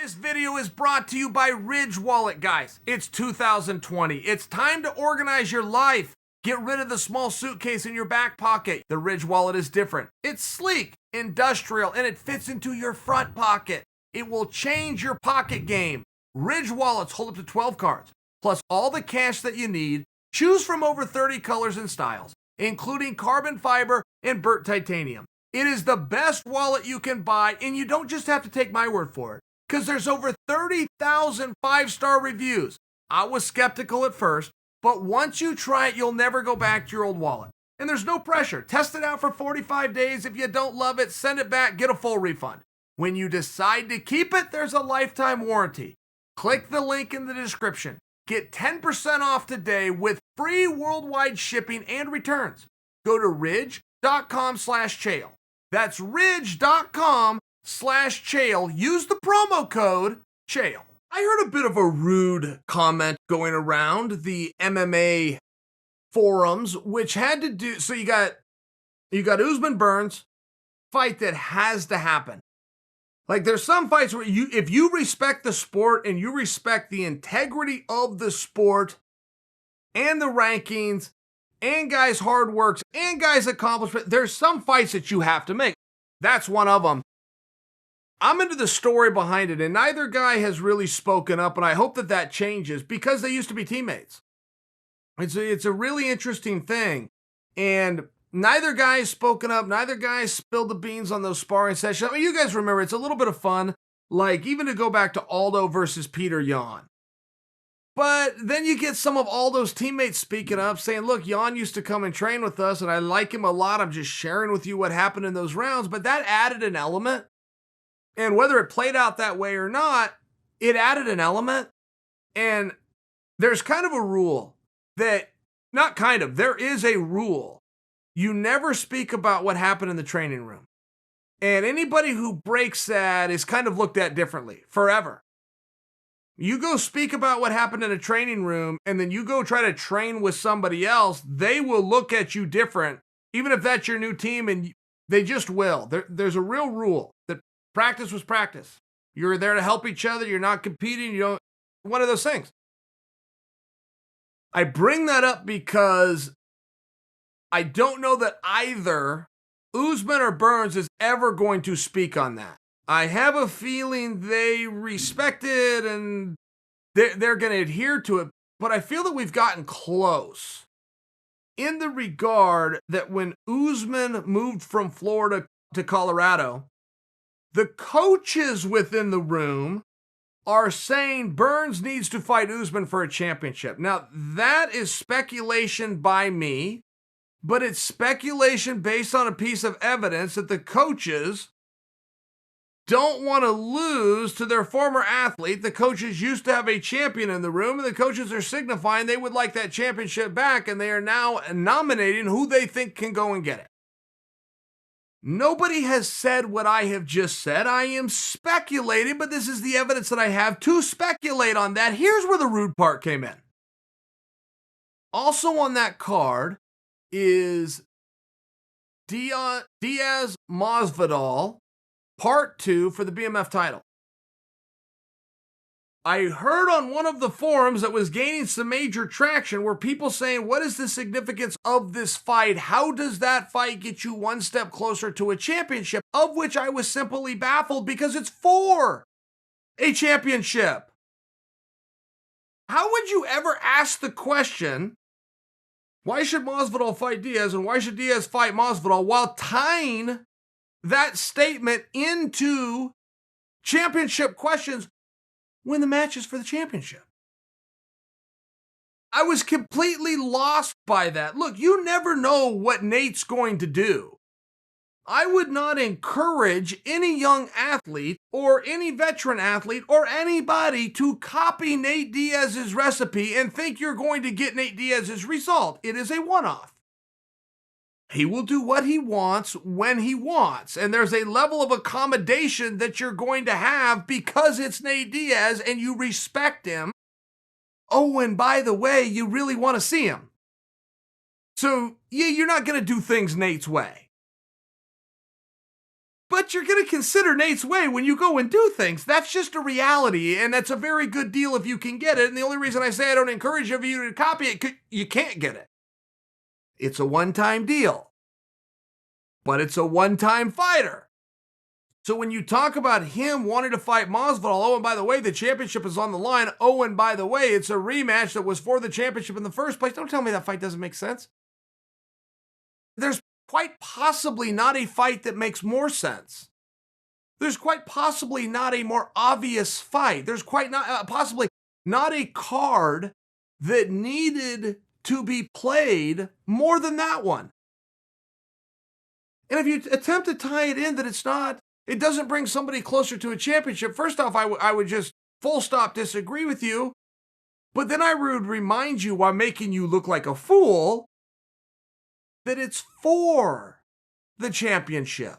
This video is brought to you by Ridge Wallet, guys. It's 2020. It's time to organize your life. Get rid of the small suitcase in your back pocket. The Ridge Wallet is different. It's sleek, industrial, and it fits into your front pocket. It will change your pocket game. Ridge Wallets hold up to 12 cards, plus all the cash that you need. Choose from over 30 colors and styles, including carbon fiber and burnt titanium. It is the best wallet you can buy, and you don't just have to take my word for it, because there's over 30,000 five-star reviews. I was skeptical at first, but once you try it, you'll never go back to your old wallet. And there's no pressure. Test it out for 45 days. If you don't love it, send it back, get a full refund. When you decide to keep it, there's a lifetime warranty. Click the link in the description. Get 10% off today with free worldwide shipping and returns. Go to ridge.com/Chael. That's ridge.com/Chael. Use the promo code Chael. I heard a bit of a rude comment going around the MMA forums, which had to do, so you got Usman Burns fight that has to happen. Like, there's some fights where if you respect the sport and you respect the integrity of the sport and the rankings and guys' hard works and guys' accomplishment, there's some fights that you have to make. That's one of them. I'm into the story behind it, and neither guy has really spoken up, and I hope that changes because they used to be teammates. It's a really interesting thing, and neither guy has spoken up. Neither guy spilled the beans on those sparring sessions. I mean, you guys remember, it's a little bit of fun, like even to go back to Aldo versus Peter Yan. But then you get some of Aldo's teammates speaking up, saying, look, Yan used to come and train with us, and I like him a lot. I'm just sharing with you what happened in those rounds. But that added an element. And whether it played out that way or not, it added an element. And there's kind of a rule that, not kind of, there is a rule. You never speak about what happened in the training room. And anybody who breaks that is kind of looked at differently forever. You go speak about what happened in a training room, and then you go try to train with somebody else, they will look at you different, even if that's your new team, and they just will. There's a real rule that practice was practice. You're there to help each other. You're not competing. One of those things. I bring that up because I don't know that either Usman or Burns is ever going to speak on that. I have a feeling they respect it and they're going to adhere to it, but I feel that we've gotten close in the regard that when Usman moved from Florida to Colorado, the coaches within the room are saying Burns needs to fight Usman for a championship. Now, that is speculation by me, but it's speculation based on a piece of evidence that the coaches don't want to lose to their former athlete. The coaches used to have a champion in the room, and the coaches are signifying they would like that championship back, and they are now nominating who they think can go and get it. Nobody has said what I have just said. I am speculating, but this is the evidence that I have to speculate on that. Here's where the rude part came in. Also on that card is Diaz Masvidal, Part 2 for the BMF title. I heard on one of the forums that was gaining some major traction were people saying, what is the significance of this fight? How does that fight get you one step closer to a championship? Of which I was simply baffled because it's for a championship. How would you ever ask the question, why should Masvidal fight Diaz and why should Diaz fight Masvidal, while tying that statement into championship questions when the match is for the championship? I was completely lost by that. Look, you never know what Nate's going to do. I would not encourage any young athlete or any veteran athlete or anybody to copy Nate Diaz's recipe and think you're going to get Nate Diaz's result. It is a one-off. He will do what he wants when he wants. And there's a level of accommodation that you're going to have because it's Nate Diaz and you respect him. Oh, and by the way, you really want to see him. So, yeah, you're not going to do things Nate's way. But you're going to consider Nate's way when you go and do things. That's just a reality, and that's a very good deal if you can get it. And the only reason I say I don't encourage you to copy it, you can't get it. It's a one-time deal, but it's a one-time fighter. So when you talk about him wanting to fight Masvidal, oh, and by the way, the championship is on the line. Oh, and by the way, it's a rematch that was for the championship in the first place. Don't tell me that fight doesn't make sense. There's quite possibly not a fight that makes more sense. There's quite possibly not a more obvious fight. There's quite not possibly not a card that needed to be played more than that one. And if you attempt to tie it in that it doesn't bring somebody closer to a championship, first off, I would just full stop disagree with you. But then I would remind you, while making you look like a fool, that it's for the championship.